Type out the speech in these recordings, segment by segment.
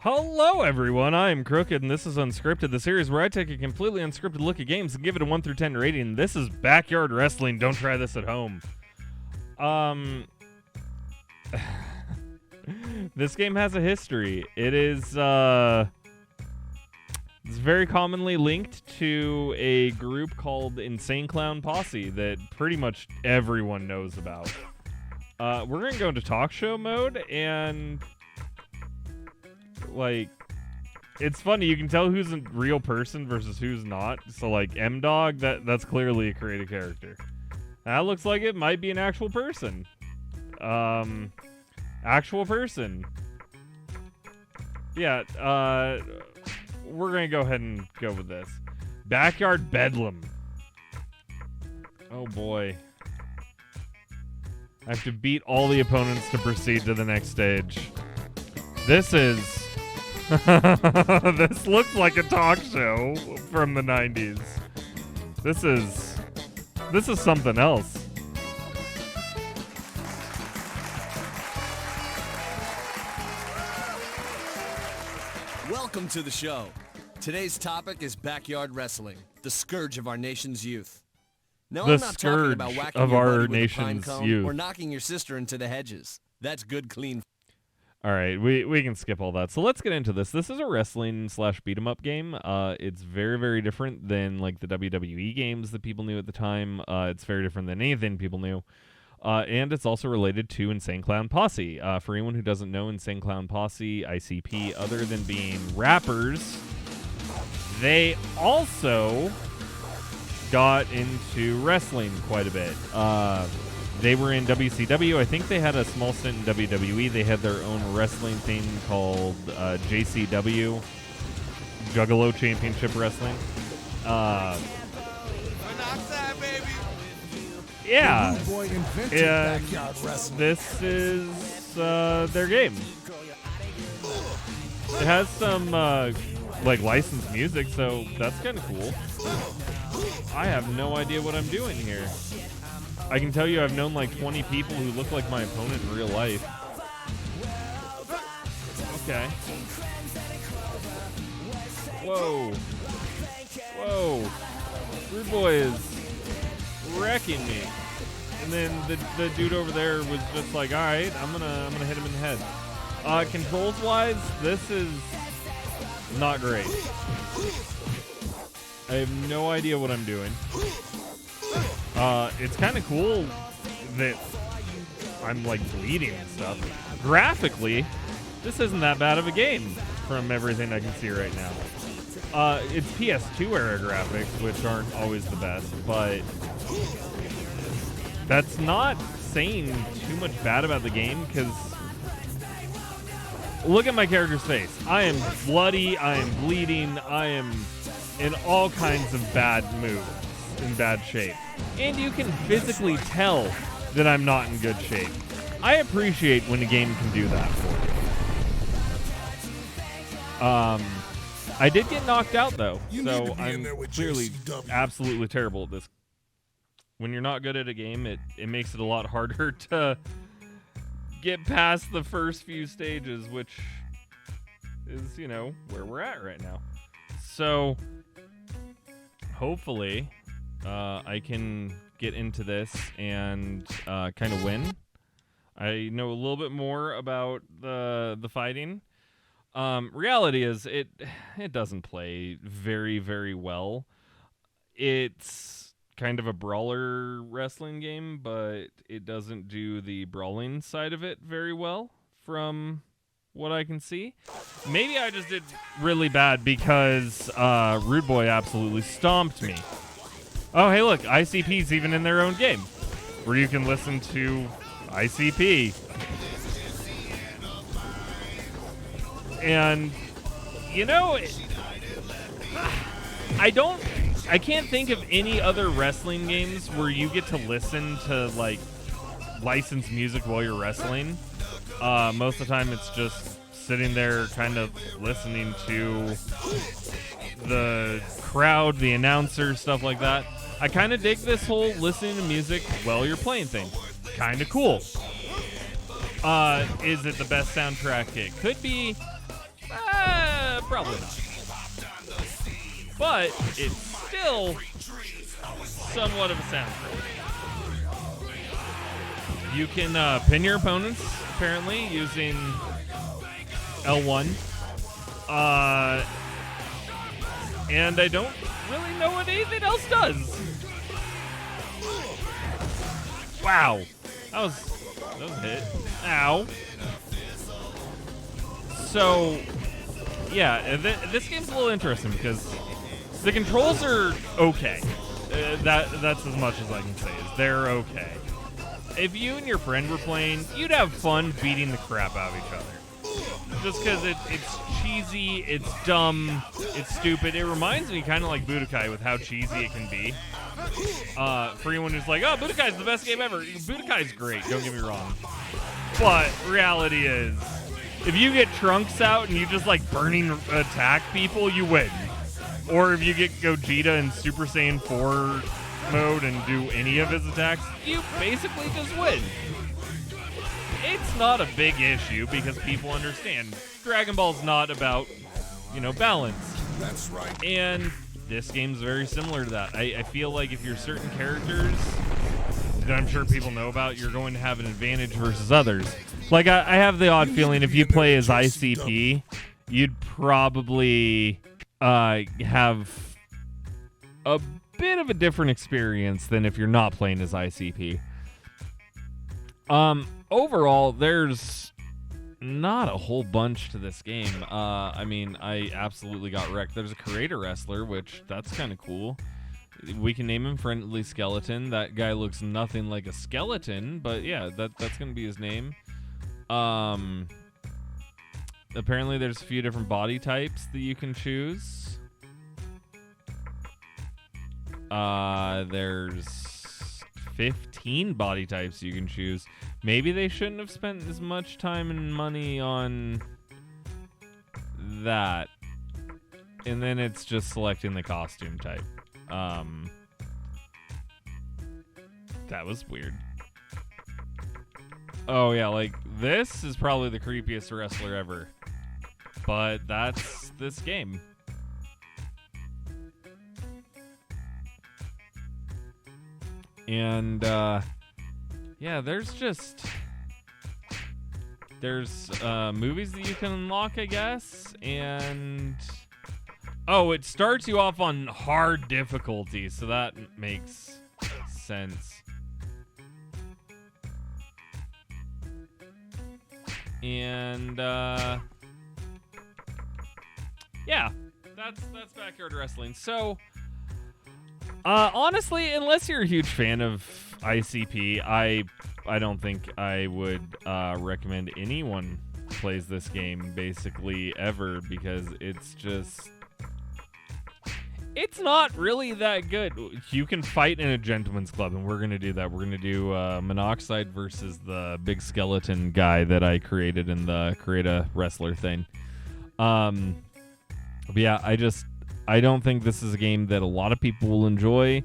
Hello, everyone. I am Krooked, and this is Unscripted, the series where I take a completely unscripted look at games and give it a 1 through 10 rating. This is Backyard Wrestling. Don't try this at home. This game has a history. It is, it's very commonly linked to a group called Insane Clown Posse that pretty much everyone knows about. We're going to go into talk show mode, and like, it's funny, you can tell who's a real person versus who's not. So like M-Dog, that's clearly a created character. That looks like it might be an actual person. Actual person. Yeah, we're gonna go ahead and go with this. Backyard Bedlam. Oh boy. I have to beat all the opponents to proceed to the next stage. This is... this looks like a talk show from the 90s. This is something else. Welcome to the show. Today's topic is backyard wrestling, the scourge of our nation's youth. No, The I'm not talking about scourge whacking of your our buddy with a pine nation's cone youth. or knocking your sister into the hedges. That's good, clean. All right, we can skip all that. So let's get into this. This is a wrestling / beat 'em up game. It's very, very different than like the WWE games that people knew at the time. It's very different than anything people knew. And it's also related to Insane Clown Posse. For anyone who doesn't know Insane Clown Posse, ICP, other than being rappers, they also got into wrestling quite a bit. They were in WCW. I think they had a small stint in WWE. They had their own wrestling thing called JCW, Juggalo Championship Wrestling. Yeah, and this is their game. It has some like licensed music, so that's kind of cool. I have no idea what I'm doing here. I can tell you I've known like 20 people who look like my opponent in real life. Okay. Whoa. Whoa. Rude Boy is wrecking me. And then the dude over there was just like, all right, I'm gonna hit him in the head. Controls wise, this is not great. I have no idea what I'm doing. It's kind of cool that I'm like bleeding and stuff. Graphically, this isn't that bad of a game from everything I can see right now. It's PS2 era graphics, which aren't always the best, but that's not saying too much bad about the game, because look at my character's face. I am bloody, I am bleeding, I am in all kinds of bad moves, in bad shape. And you can physically tell that I'm not in good shape. I appreciate when a game can do that for me. I did get knocked out, though, so I'm clearly absolutely terrible at this. When you're not good at a game, it makes it a lot harder to get past the first few stages, which is, you know, where we're at right now. So, hopefully, I can get into this and kind of win. I know a little bit more about the fighting. Reality is, it doesn't play very, very well. It's kind of a brawler wrestling game, but it doesn't do the brawling side of it very well from what I can see. Maybe I just did really bad because Rude Boy absolutely stomped me. Oh, hey, look, ICP's even in their own game, where you can listen to ICP. And, you know, I can't think of any other wrestling games where you get to listen to, like, licensed music while you're wrestling. Most of the time it's just sitting there kind of listening to the crowd, the announcer, stuff like that. I kind of dig this whole listening to music while you're playing thing. Kind of cool. Is it the best soundtrack? It could be. Probably not. But it's still somewhat of a sound trip. You can pin your opponents, apparently, using L1. And I don't really know what anything else does. Wow. That was a hit. Ow. So, yeah, this game's a little interesting because the controls are okay. That's as much as I can say, is they're okay. If you and your friend were playing, you'd have fun beating the crap out of each other. Just because it's cheesy, it's dumb, it's stupid. It reminds me kind of like Budokai with how cheesy it can be. For anyone who's like, oh, Budokai's the best game ever. Budokai's great, don't get me wrong. But reality is, if you get Trunks out and you just like burning attack people, you win. Or if you get Gogeta in Super Saiyan 4 mode and do any of his attacks, you basically just win. It's not a big issue because people understand Dragon Ball's not about, balance. That's right. And this game's very similar to that. I feel like if you're certain characters that I'm sure people know about, you're going to have an advantage versus others. Like, I have the odd feeling if you play as ICP, you'd probably have a bit of a different experience than if you're not playing as ICP. Overall, there's not a whole bunch to this game. I absolutely got wrecked. There's a creator wrestler, which that's kind of cool. We can name him Friendly Skeleton. That guy looks nothing like a skeleton, but yeah, that's going to be his name. Apparently there's a few different body types that you can choose. There's 15 body types you can choose. Maybe they shouldn't have spent as much time and money on that. And then it's just selecting the costume type. That was weird. Oh yeah, like this is probably the creepiest wrestler ever. But that's this game. And yeah, there's movies that you can unlock, I guess, and it starts you off on hard difficulty, so that makes sense. And yeah, that's Backyard Wrestling. So honestly, unless you're a huge fan of ICP, I don't think I would recommend anyone plays this game basically ever, because it's not really that good. You can fight in a gentleman's club, and we're going to do that. We're going to do Monoxide versus the big skeleton guy that I created in the Create a Wrestler thing. But yeah, I don't think this is a game that a lot of people will enjoy.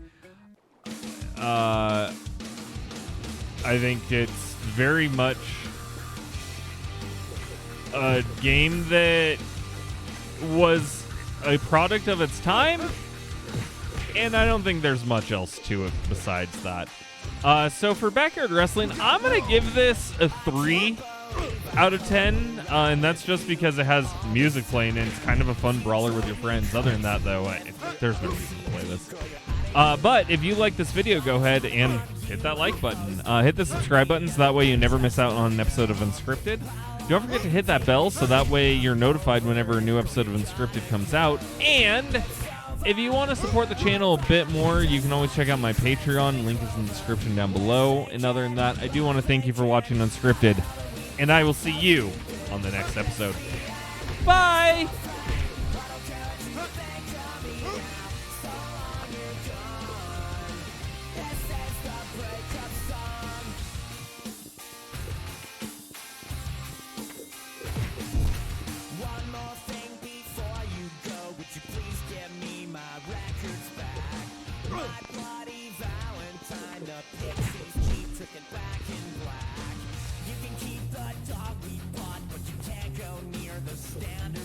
I think it's very much a game that was a product of its time, and I don't think there's much else to it besides that. So for Backyard Wrestling, I'm going to give this a 3 out of 10, and that's just because it has music playing and it's kind of a fun brawler with your friends. Other than that, though, there's no reason to play this. But if you like this video, go ahead and hit that like button. Hit the subscribe button so that way you never miss out on an episode of Unscripted. Don't forget to hit that bell so that way you're notified whenever a new episode of Unscripted comes out. And if you want to support the channel a bit more, you can always check out my Patreon. Link is in the description down below. And other than that, I do want to thank you for watching Unscripted. And I will see you on the next episode. Bye! Dog we bought, but you can't go near the standard.